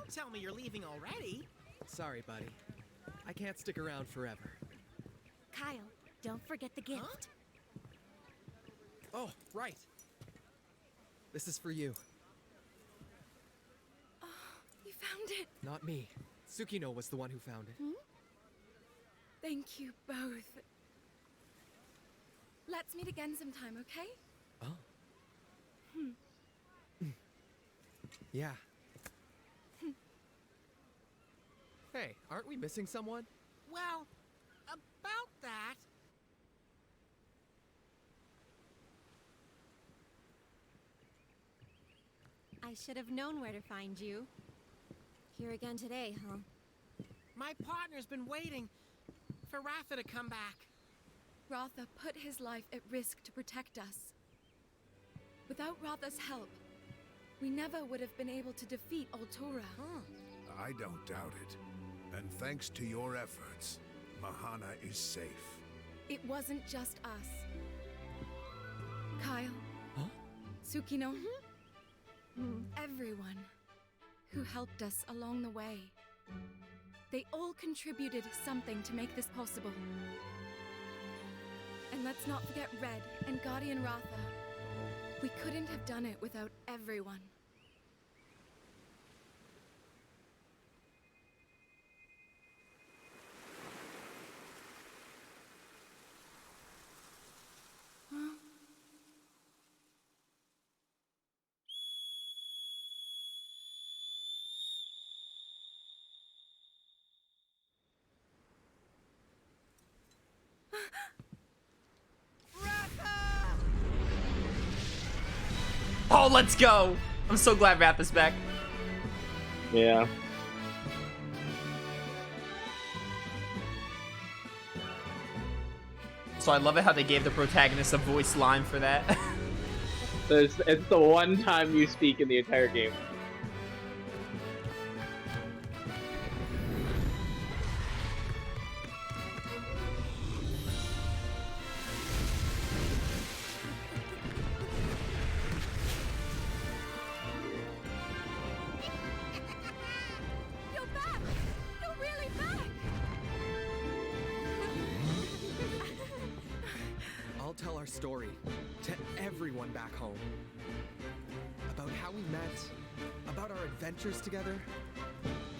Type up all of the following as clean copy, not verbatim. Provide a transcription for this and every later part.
tell me you're leaving already. Sorry, buddy. I can't stick around forever. Kyle, don't forget the gift. Huh? Oh, right. This is for you. Oh, you found it. Not me. Tsukino was the one who found it. Hmm? Thank you both. Let's meet again sometime, okay? Oh. Yeah. Hey, aren't we missing someone? Well, about that... I should have known where to find you. Here again today, huh? My partner's been waiting for Ratha to come back. Ratha put his life at risk to protect us. Without Ratha's help, we never would have been able to defeat Altura. I don't doubt it. And thanks to your efforts, Mahana is safe. It wasn't just us. Kyle. Huh? Tsukino. Everyone who helped us along the way. They all contributed something to make this possible. And let's not forget Red and Guardian Ratha. We couldn't have done it without everyone. Oh, let's go! I'm so glad Ratha's back. Yeah. So I love it how they gave the protagonist a voice line for that. It's the one time you speak in the entire game. You're back! You're really back! I'll tell our story to everyone back home. About how we met, about our adventures together,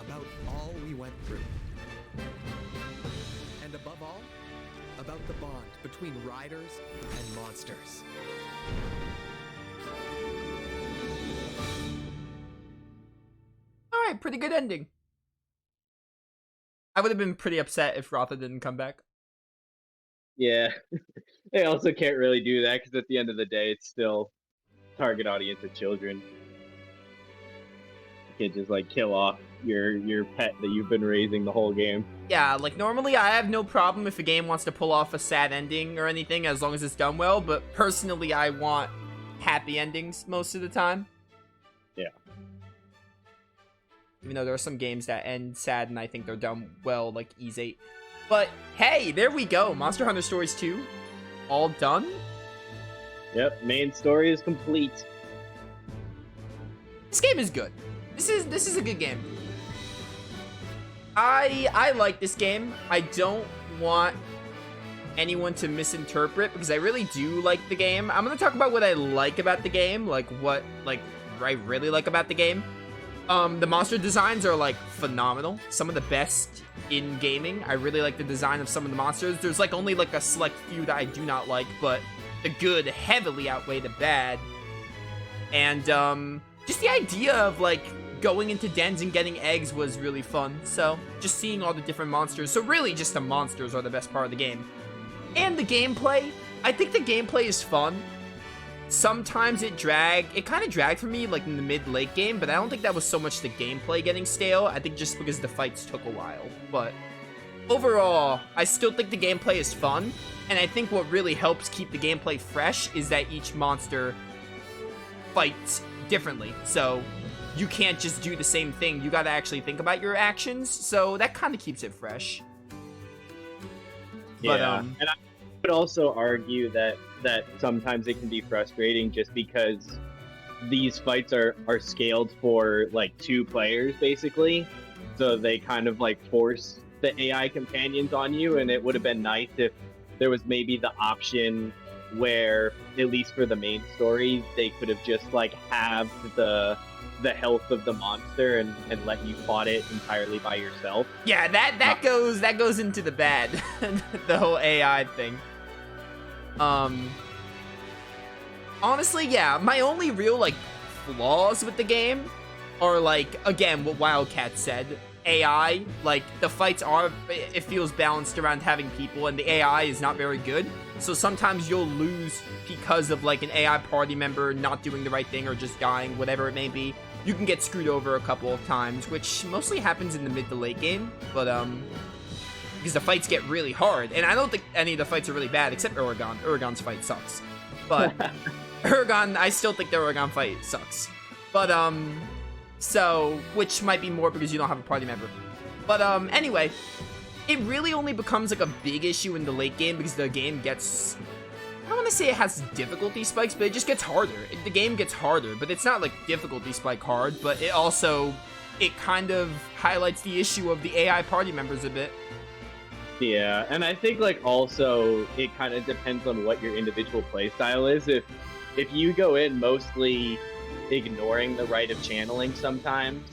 about all we went through. And above all, about the bond between riders and monsters. Alright, pretty good ending. I would have been pretty upset if Ratha didn't come back. Yeah. They also can't really do that because at the end of the day, it's still target audience of children. You can't just like kill off your pet that you've been raising the whole game. Yeah, like normally I have no problem if a game wants to pull off a sad ending or anything as long as it's done well, but personally I want happy endings most of the time. Yeah. Even though there are some games that end sad and I think they're done well, like Ys 8. But hey, there we go. Monster Hunter Stories 2. All done? Yep, main story is complete. This game is good. This is a good game. I like this game. I don't want anyone to misinterpret because I really do like the game. I'm gonna talk about what I like about the game, like what I really like about the game. The monster designs are like phenomenal. Some of the best in gaming. I really like the design of some of the monsters. There's like only like a select few that I do not like, but the good heavily outweigh the bad. And just the idea of like going into dens and getting eggs was really fun. So just seeing all the different monsters. So really just the monsters are the best part of the game. And the gameplay. I think the gameplay is fun. Sometimes it kind of dragged for me like in the mid-late game, but I don't think that was so much the gameplay getting stale. I think just because the fights took a while. But overall, I still think the gameplay is fun, and I think what really helps keep the gameplay fresh is that each monster fights differently. So you can't just do the same thing. You gotta actually think about your actions, so that kind of keeps it fresh. Yeah, But, and I would also argue that sometimes it can be frustrating just because these fights are scaled for like 2 players basically, so they kind of like force the AI companions on you. And it would have been nice if there was maybe the option where, at least for the main story, they could have just like have the health of the monster and let you fight it entirely by yourself. Yeah, that goes into the bad, the whole AI thing. Honestly, yeah, my only real like flaws with the game are like, again, what Wildcat said. AI, like, the fights are, it feels balanced around having people, and the AI is not very good. So sometimes you'll lose because of like an AI party member not doing the right thing or just dying, whatever it may be. You can get screwed over a couple of times, which mostly happens in the mid to late game, but because the fights get really hard. And I don't think any of the fights are really bad except Uragaan. Uragan's fight sucks. But Uragaan, I still think the Uragaan fight sucks. But so, which might be more because you don't have a party member. But anyway, it really only becomes like a big issue in the late game because the game gets, I don't want to say it has difficulty spikes, but it just gets harder. The game gets harder, but it's not like difficulty spike hard, but it also, it kind of highlights the issue of the AI party members a bit. Yeah, and I think like also it kind of depends on what your individual playstyle is. If you go in mostly ignoring the rite of channeling sometimes,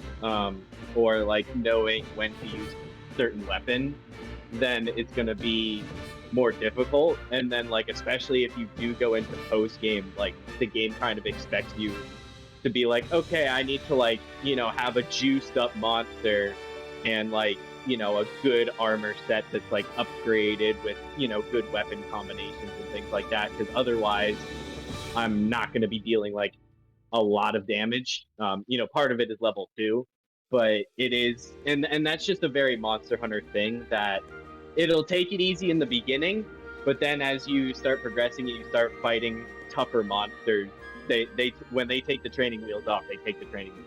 or like knowing when to use certain weapon, then it's going to be more difficult. And then like especially if you do go into post game, like the game kind of expects you to be like, okay, I need to like, you know, have a juiced up monster and like, you know, a good armor set that's like upgraded with, you know, good weapon combinations and things like that, because otherwise I'm not going to be dealing like a lot of damage. You know, part of it is level 2, but it is, and that's just a very Monster Hunter thing, that it'll take it easy in the beginning, but then as you start progressing and you start fighting tougher monsters, they when they take the training wheels off, they take the training wheels.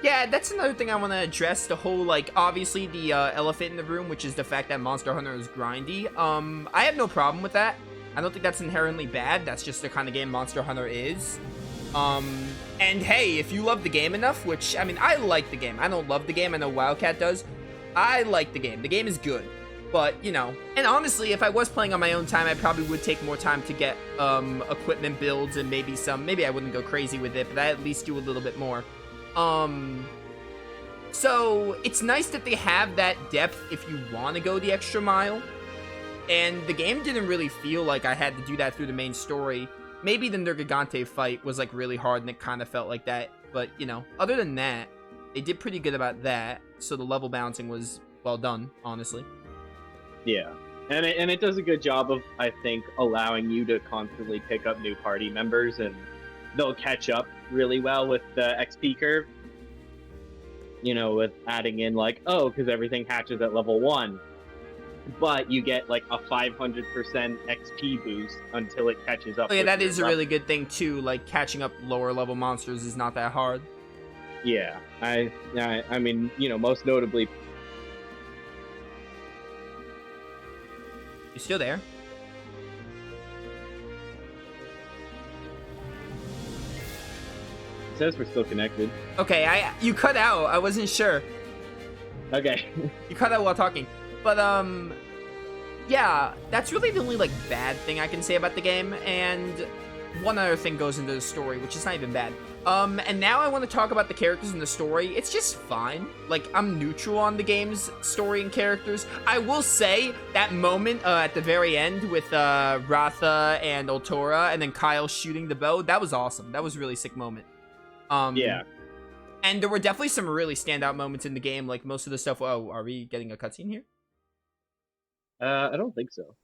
Yeah, that's another thing I want to address, the whole, like, obviously the elephant in the room, which is the fact that Monster Hunter is grindy. I have no problem with that. I don't think that's inherently bad. That's just the kind of game Monster Hunter is. And hey, if you love the game enough, which, I mean, I like the game. I don't love the game. I know Wildcat does. I like the game. The game is good. But, you know, and honestly, if I was playing on my own time, I probably would take more time to get equipment builds and maybe I wouldn't go crazy with it, but I at least do a little bit more. So it's nice that they have that depth if you want to go the extra mile. And the game didn't really feel like I had to do that through the main story. Maybe the Nergigante fight was like really hard and it kind of felt like that. But, you know, other than that, they did pretty good about that. So the level balancing was well done, honestly. Yeah. And it does a good job of, I think, allowing you to constantly pick up new party members, and they'll catch up really well with the XP curve. You know, with adding in like, oh, because everything hatches at level 1. But you get like a 500% XP boost until it catches up. Oh yeah, that is a really good thing too. Like catching up lower level monsters is not that hard. Yeah, I mean, you know, most notably. You still there? It says we're still connected. Okay, you cut out. I wasn't sure. Okay. You cut out while talking. But, yeah, that's really the only, like, bad thing I can say about the game, and one other thing goes into the story, which is not even bad. And now I want to talk about the characters in the story. It's just fine. Like, I'm neutral on the game's story and characters. I will say, that moment, at the very end with, Ratha and Ultora, and then Kyle shooting the bow, that was awesome. That was a really sick moment. Yeah. And there were definitely some really standout moments in the game, like most of the stuff. Oh, are we getting a cutscene here? I don't think so.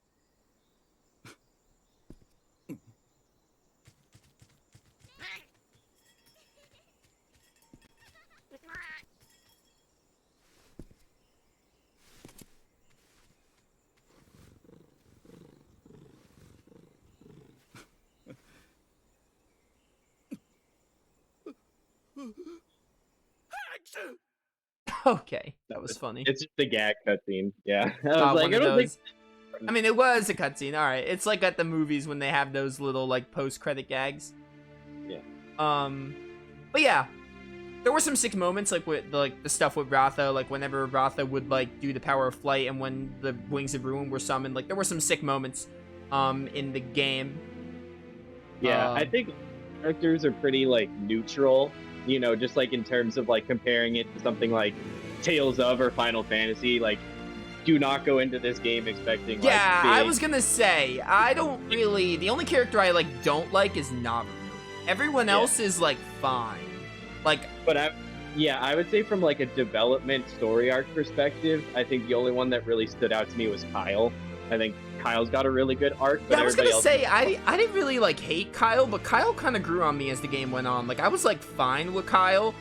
Okay, that was funny. It's just a gag cutscene. Yeah. I was like, I don't think. I mean, it was a cutscene. All right, it's like at the movies when they have those little like post-credit gags. Yeah. But yeah, there were some sick moments, like with the stuff with Ratha, like whenever Ratha would like do the power of flight, and when the Wings of Ruin were summoned. Like there were some sick moments, in the game. Yeah, I think characters are pretty like neutral, you know, just like in terms of like comparing it to something like Tales of or Final Fantasy. Like, do not go into this game expecting like Yeah, big... I was gonna say, I don't really, the only character I like don't like is Naru. Everyone else is like fine. Like, but I would say from like a development story arc perspective, I think the only one that really stood out to me was Kyle. I think Kyle's got a really good arc. But yeah, I was gonna else say, I didn't really like hate Kyle, but Kyle kind of grew on me as the game went on. Like I was like fine with Kyle,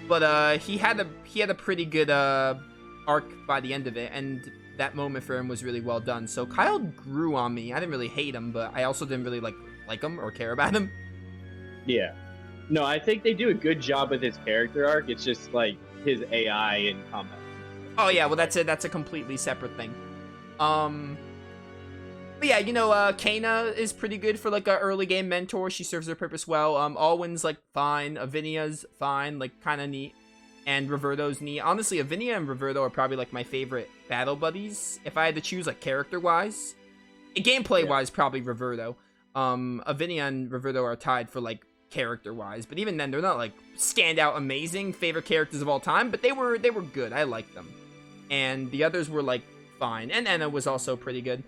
but he had a pretty good arc by the end of it, and that moment for him was really well done. So Kyle grew on me. I didn't really hate him, but I also didn't really like him or care about him. Yeah. No, I think they do a good job with his character arc. It's just like his AI in combat. Oh yeah, well that's a completely separate thing. But yeah, you know, Kana is pretty good for like a early game mentor. She serves her purpose well. Alwyn's like fine. Avinia's fine, like kind of neat. And Roberto's neat. Honestly, Avinia and Roberto are probably like my favorite battle buddies. If I had to choose like character-wise, gameplay-wise, probably Roberto. Avinia and Roberto are tied for like character-wise, but even then, they're not like standout amazing favorite characters of all time. But they were good. I liked them, and the others were like fine. And Enna was also pretty good.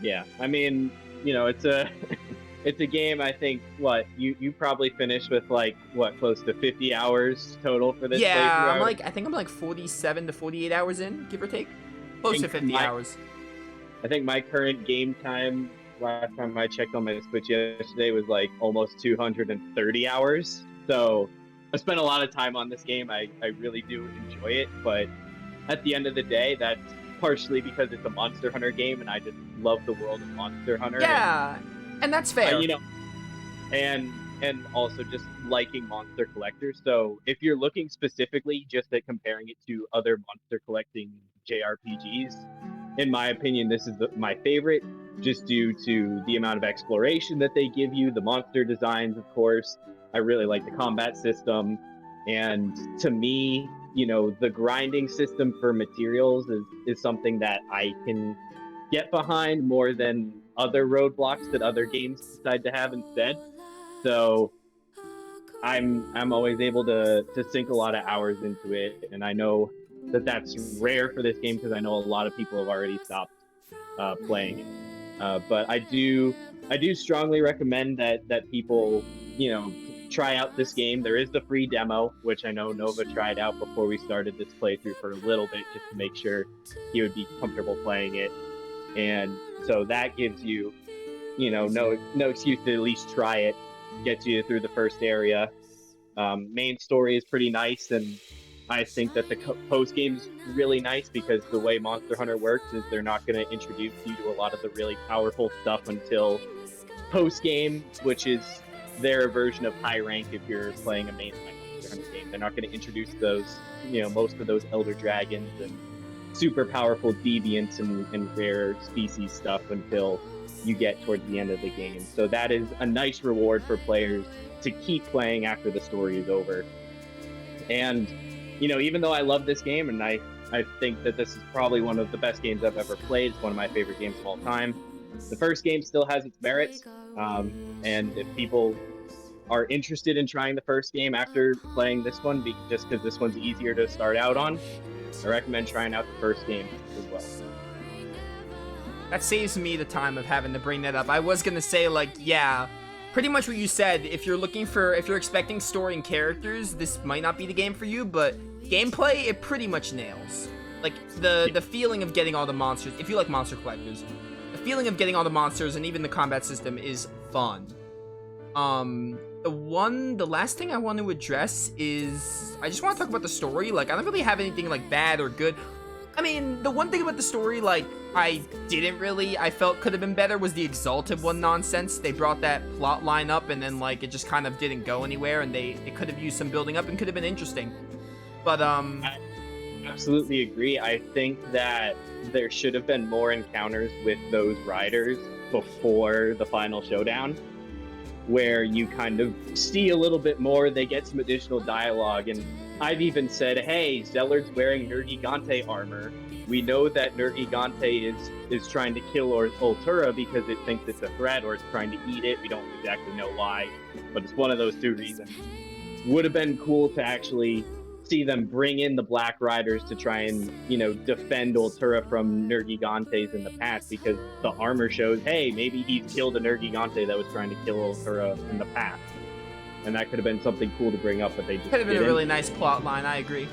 Yeah, I mean, you know, it's a it's a game. I think you probably finished with like close to 50 hours total for this. Yeah, I think I'm like 47 to 48 hours in, give or take, close to 50 hours. I think my current game time, last time I checked on my Switch yesterday, was like almost 230 hours. So I spent a lot of time on this game. I really do enjoy it, but at the end of the day, that's partially because it's a Monster Hunter game, and I just love the world of Monster Hunter. Yeah, and that's fair. You know, and also just liking monster collectors. So if you're looking specifically just at comparing it to other monster collecting JRPGs, in my opinion, this is my favorite, just due to the amount of exploration that they give you, the monster designs, of course. I really like the combat system, and to me, you know, the grinding system for materials is something that I can get behind more than other roadblocks that other games decide to have instead. So I'm always able to sink a lot of hours into it, and I know that that's rare for this game because I know a lot of people have already stopped playing it. But I do strongly recommend that people, you know, try out this game. There is the free demo, which I know Nova tried out before we started this playthrough for a little bit, just to make sure he would be comfortable playing it. And so that gives you, you know, no excuse to at least try it. Gets you through the first area. Main story is pretty nice, and I think that the post game is really nice because the way Monster Hunter works is they're not going to introduce you to a lot of the really powerful stuff until post game, which is their version of high rank if you're playing a mainline Monster Hunter game. They're not going to introduce those, you know, most of those Elder Dragons and super powerful deviants and rare species stuff until you get towards the end of the game. So that is a nice reward for players to keep playing after the story is over. And, you know, even though I love this game, and I think that this is probably one of the best games I've ever played, it's one of my favorite games of all time, the first game still has its merits. And if people are interested in trying the first game after playing this one, just because this one's easier to start out on, I recommend trying out the first game as well. That saves me the time of having to bring that up. I was gonna say, like, yeah, pretty much what you said. If you're expecting story and characters, this might not be the game for you, but gameplay, it pretty much nails. Like, the feeling of getting all the monsters, if you like monster collectors, the feeling of getting all the monsters and even the combat system is fun. The last thing I want to address is, I just want to talk about the story. Like, I don't really have anything, like, bad or good. I mean, the one thing about the story, like, I felt could have been better was the Exalted One nonsense. They brought that plot line up, and then, like, it just kind of didn't go anywhere, and they could have used some building up and could have been interesting. But, I absolutely agree. I think that there should have been more encounters with those riders before the final showdown. where you kind of see a little bit more. They get some additional dialogue, and I've even said, hey, Zellard's wearing Nergigante armor. We know that Nergigante is trying to kill Ultura because it thinks it's a threat, or it's trying to eat it. We don't exactly know why, but it's one of those two reasons. Would have been cool to actually see them bring in the Black Riders to try and, defend Ultura from Nergigantes in the past, because the armor shows, hey, maybe he's killed a Nergigante that was trying to kill Ultura in the past. And that could have been something cool to bring up, but they just Could have been didn't. a really nice plot line, I agree.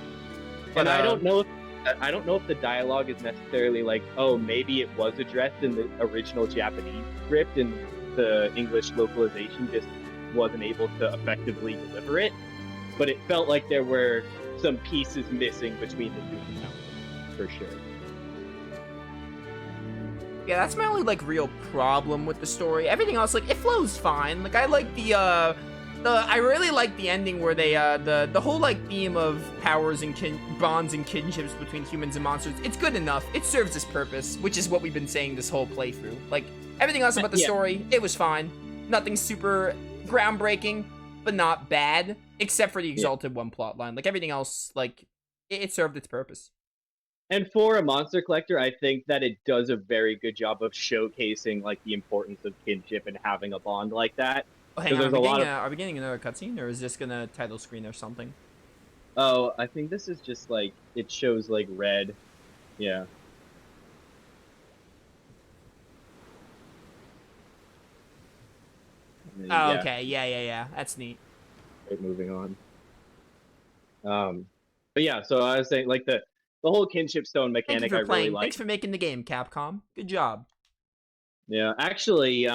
But I don't know if the dialogue is necessarily like, oh, maybe it was addressed in the original Japanese script and the English localization just wasn't able to effectively deliver it. But it felt like there were some pieces missing between the two accounts, for sure. Yeah, that's my only real problem with the story. Everything else, it flows fine. I like I really like the ending where they the whole theme of powers and bonds and kinships between humans and monsters. It's good enough. It serves its purpose, which is what we've been saying this whole playthrough. Everything else about the story, it was fine. Nothing super groundbreaking, but not bad, except for the Exalted One plotline. Everything else, it served its purpose. And for a monster collector, I think that it does a very good job of showcasing the importance of kinship and having a bond like that. Oh, hang on, are we getting another cutscene, or is this gonna title screen or something? Oh, I think this is just it shows red. Yeah. Oh, okay, yeah. That's neat. Right, moving on. But yeah, so I was saying the whole kinship stone mechanic I really like. Thanks for making the game, Capcom. Good job. Yeah, actually,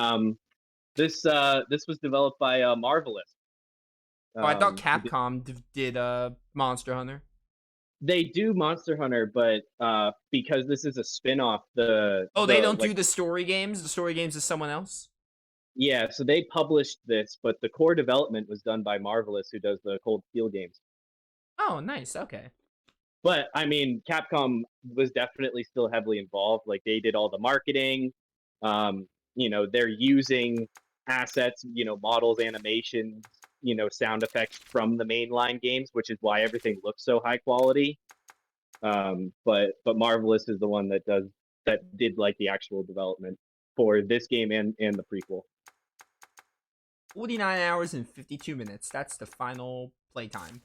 this was developed by Marvelous. Oh, I thought Capcom did Monster Hunter. They do Monster Hunter, but because this is a spin-off, they don't do the story games? The story games is someone else? Yeah, so they published this, but the core development was done by Marvelous, who does the Cold Steel games. Oh, nice. Okay. But, I mean, Capcom was definitely still heavily involved. They did all the marketing. They're using assets, models, animations, sound effects from the mainline games, which is why everything looks so high quality. But Marvelous is the one that did the actual development for this game and the prequel. 49 hours and 52 minutes. That's the final playtime.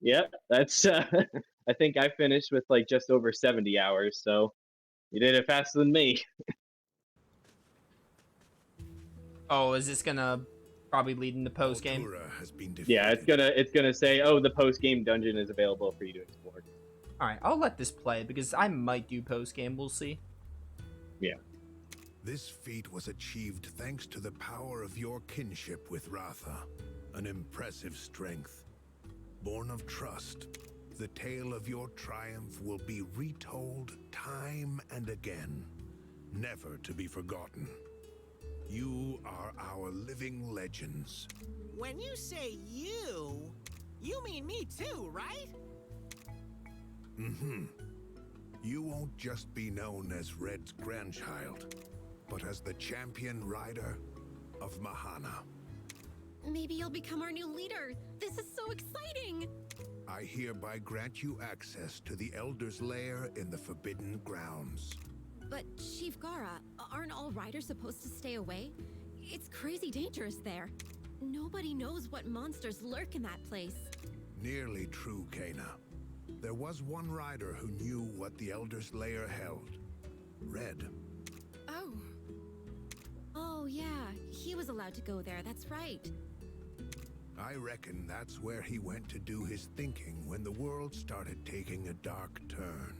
Yep, that's I think I finished with just over 70 hours, so you did it faster than me. Oh, is this gonna probably lead into post game? Yeah, it's gonna say, oh, the post game dungeon is available for you to explore. All right, I'll let this play because I might do post game. We'll see. Yeah. This feat was achieved thanks to the power of your kinship with Ratha, an impressive strength. Born of trust, the tale of your triumph will be retold time and again, never to be forgotten. You are our living legends. When you say you mean me too, right? Mm-hmm. You won't just be known as Red's grandchild, but as the champion rider of Mahana. Maybe you'll become our new leader. This is so exciting. I hereby grant you access to the Elder's Lair in the Forbidden Grounds. But Chief Gara, aren't all riders supposed to stay away? It's crazy dangerous there. Nobody knows what monsters lurk in that place. Nearly true, Kana. There was one rider who knew what the Elder's Lair held. Red. Oh. Oh, yeah. He was allowed to go there, that's right. I reckon that's where he went to do his thinking when the world started taking a dark turn.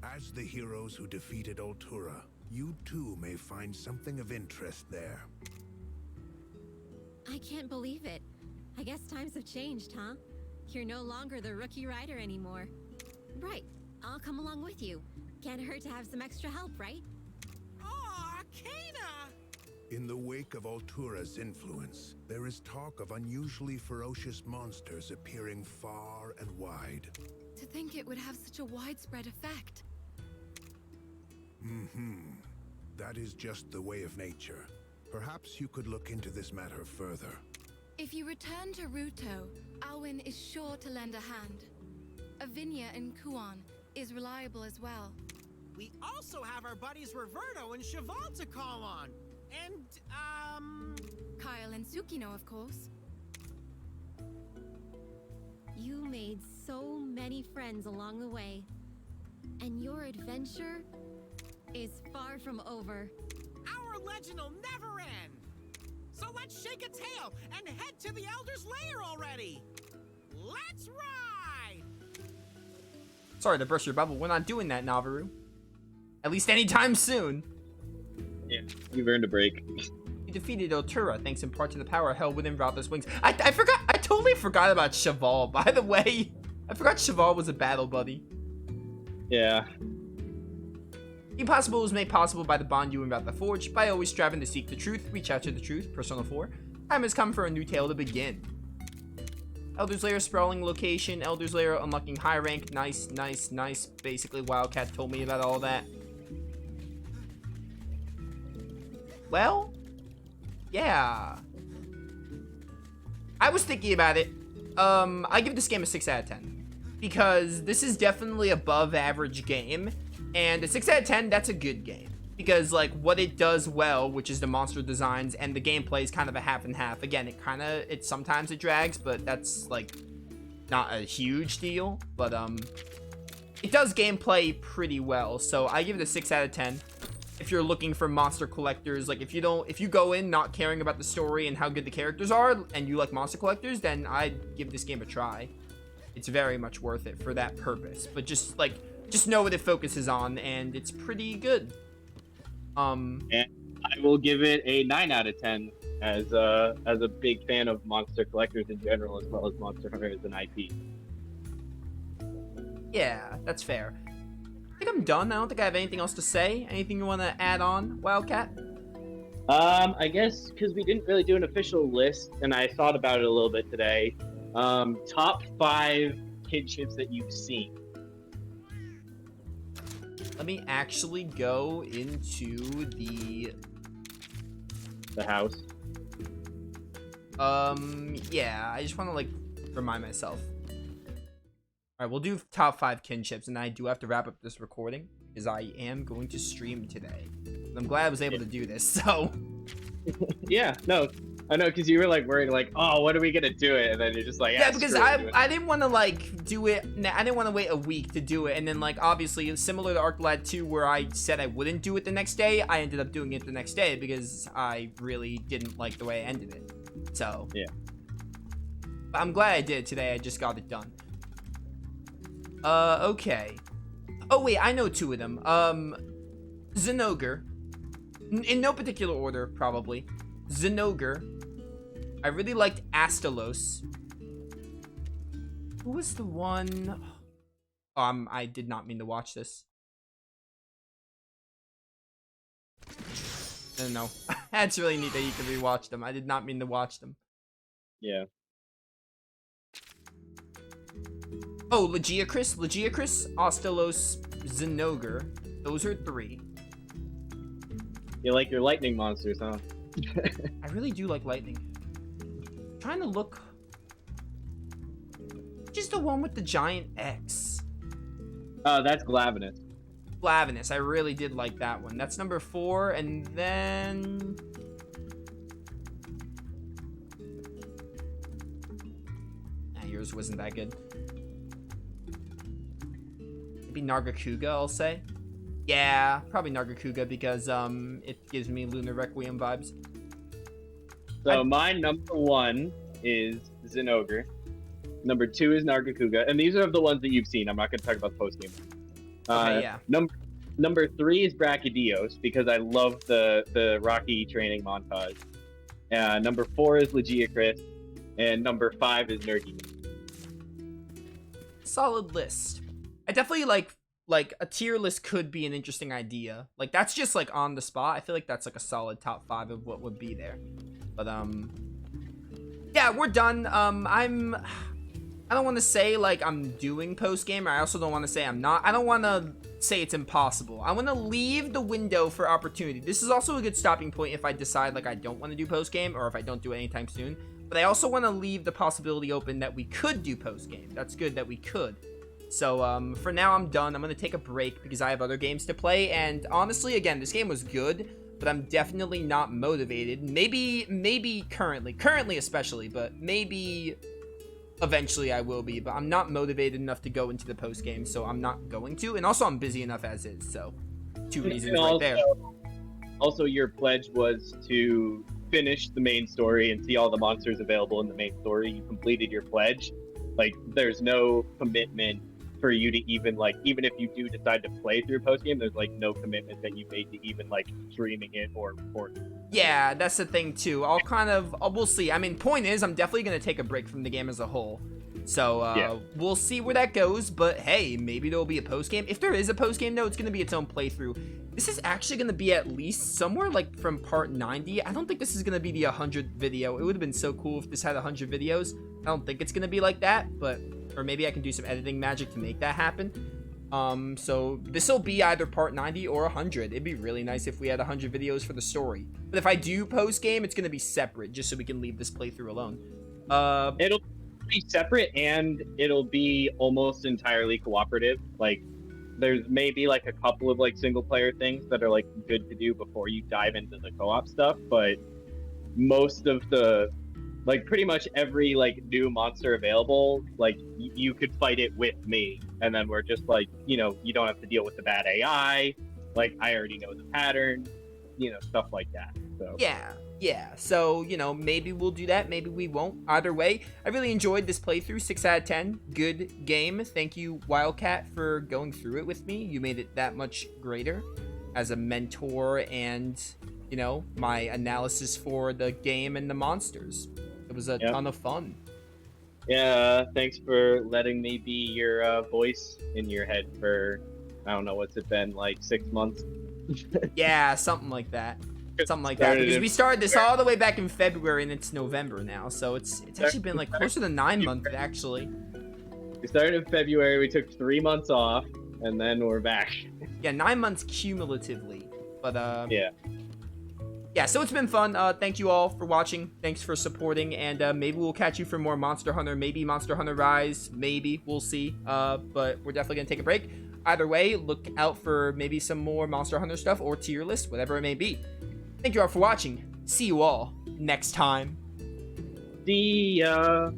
As the heroes who defeated Ultura, you too may find something of interest there. I can't believe it. I guess times have changed, huh? You're no longer the rookie rider anymore. Right. I'll come along with you. Can't hurt to have some extra help, right? Aw, Kana! In the wake of Ultura's influence, there is talk of unusually ferocious monsters appearing far and wide. To think it would have such a widespread effect. That is just the way of nature. Perhaps you could look into this matter further. If you return to Ruto, Alwyn is sure to lend a hand. Avinia and Kuan is reliable as well. We also have our buddies Roberto and Cheval to call on. And, Kyle and Tsukino, of course. You made so many friends along the way. And your adventure is far from over. our legend will never end. So let's shake a tail and head to the Elder's Lair already. Let's ride! Sorry to burst your bubble. We're not doing that, Navarro. At least anytime soon. Yeah, you've earned a break. You defeated Otura, thanks in part to the power held within Ralph's wings. I totally forgot about Cheval, by the way. I forgot Cheval was a battle buddy. Yeah. The impossible was made possible by the bond you and Ralph forged. By always striving to seek the truth, reach out to the truth. Persona 4. Time has come for a new tale to begin. Elder's Lair sprawling location. Elder's Lair unlocking high rank. Nice, nice, nice. Basically, Wildcat told me about all that. Well, yeah. I was thinking about it. I give this game a 6 out of 10. Because this is definitely above average game. And a 6 out of 10, that's a good game. Because, like, what it does well, which is the monster designs, and the gameplay is kind of a half and half. Again, sometimes it drags, but that's, like, not a huge deal. But, it does gameplay pretty well. So, I give it a 6 out of 10. If you're looking for monster collectors, like, if you go in not caring about the story and how good the characters are, and you like monster collectors, then I'd give this game a try. It's very much worth it for that purpose. But just know what it focuses on, and it's pretty good. And I will give it a 9 out of 10 as a big fan of monster collectors in general, as well as Monster Hunter as an IP. Yeah, that's fair. I think I'm done. I don't think I have anything else to say. Anything you want to add on, Wildcat? I guess because we didn't really do an official list, and I thought about it a little bit today. Top 5 kidships that you've seen. Let me actually go into the house. Yeah, I just want to, like, remind myself. Alright, we'll do top 5 kinships, and I do have to wrap up this recording, because I am going to stream today. And I'm glad I was able to do this, so... Yeah, no, I know, because you were, like, worried, like, oh, when are we gonna do it? And then you're just like, yeah, because I didn't want to, like, do it, I didn't want to wait a week to do it, and then, like, obviously, similar to ArcLad 2, where I said I wouldn't do it the next day, I ended up doing it the next day, because I really didn't like the way I ended it. So... yeah. I'm glad I did it today, I just got it done. Okay. Oh, wait, I know 2 of them. Zinogre. In no particular order, probably. Zinogre. I really liked Astalos. Who was the one... I did not mean to watch this. I don't know. That's really neat that you can rewatch them. I did not mean to watch them. Yeah. Oh, Legiacris, Astalos, Zinogre. Those are 3. You like your lightning monsters, huh? I really do like lightning. I'm trying to look. Just the one with the giant X. Oh, that's Glavenus. Glavenus, I really did like that one. That's number 4, and then... yours wasn't that good. Maybe Nargacuga, I'll say. Yeah, probably Nargacuga because it gives me Lunar Requiem vibes. So my number 1 is Zinogre. Number 2 is Nargacuga, and these are the ones that you've seen. I'm not going to talk about the post game. Okay, yeah. Number 3 is Brachydios because I love the Rocky training montage. Number 4 is Legiacris, and number 5 is Nerdy. Solid list. I definitely like a tier list could be an interesting idea. Like that's just like on the spot. I feel like that's like a solid top 5 of what would be there. But yeah, we're done. I'm I don't want to say like I'm doing post game. I also don't want to say I'm not. I don't want to say it's impossible. I want to leave the window for opportunity. This is also a good stopping point if I decide like I don't want to do post game or if I don't do it anytime soon. But I also want to leave the possibility open that we could do post game. That's good that we could. So for now I'm done. I'm gonna take a break because I have other games to play. And honestly, again, this game was good, but I'm definitely not motivated. Maybe currently especially, but maybe eventually I will be. But I'm not motivated enough to go into the post game, so I'm not going to. And also I'm busy enough as is. So 2 reasons right there. Also, your pledge was to finish the main story and see all the monsters available in the main story. You completed your pledge. Like, there's no commitment for you to even if you do decide to play through post game, there's like no commitment that you made to even like streaming it or recording. Yeah, that's the thing too. We'll see. I mean, point is, I'm definitely gonna take a break from the game as a whole. So we'll see where that goes. But hey, maybe there'll be a post game. If there is a post game though, it's gonna be its own playthrough. This is actually gonna be at least somewhere like from part 90. I don't think this is gonna be the 100 video. It would have been so cool if this had 100 videos. I don't think it's gonna be like that, but or maybe I can do some editing magic to make that happen. So this will be either part 90 or 100. It'd be really nice if we had 100 videos for the story. But if I do post game, it's gonna be separate, just so we can leave this playthrough alone. It'll be separate and it'll be almost entirely cooperative. Like, there's maybe like a couple of like single player things that are like good to do before you dive into the co-op stuff, but most of the like pretty much every like new monster available, like you could fight it with me, and then we're just like, you know, you don't have to deal with the bad AI. Like, I already know the pattern, you know, stuff like that. So yeah. So, you know, maybe we'll do that, maybe we won't. Either way, I really enjoyed this playthrough. 6 out of 10. Good game. Thank you, Wildcat, for going through it with me. You made it that much greater as a mentor and, you know, my analysis for the game and the monsters. It was a ton of fun. Yeah, thanks for letting me be your voice in your head for, I don't know, what's it been, like 6 months? Yeah, something like that. Because we started this all the way back in February and it's November now, so it's actually been like closer to 9 months actually. We started in February, we took 3 months off, and then we're back. Yeah, 9 months cumulatively. But yeah, so it's been fun. Thank you all for watching. Thanks for supporting, and maybe we'll catch you for more Monster Hunter. Maybe Monster Hunter Rise. Maybe. We'll see. But we're definitely going to take a break. Either way, look out for maybe some more Monster Hunter stuff or tier list, whatever it may be. Thank you all for watching. See you all next time. See ya.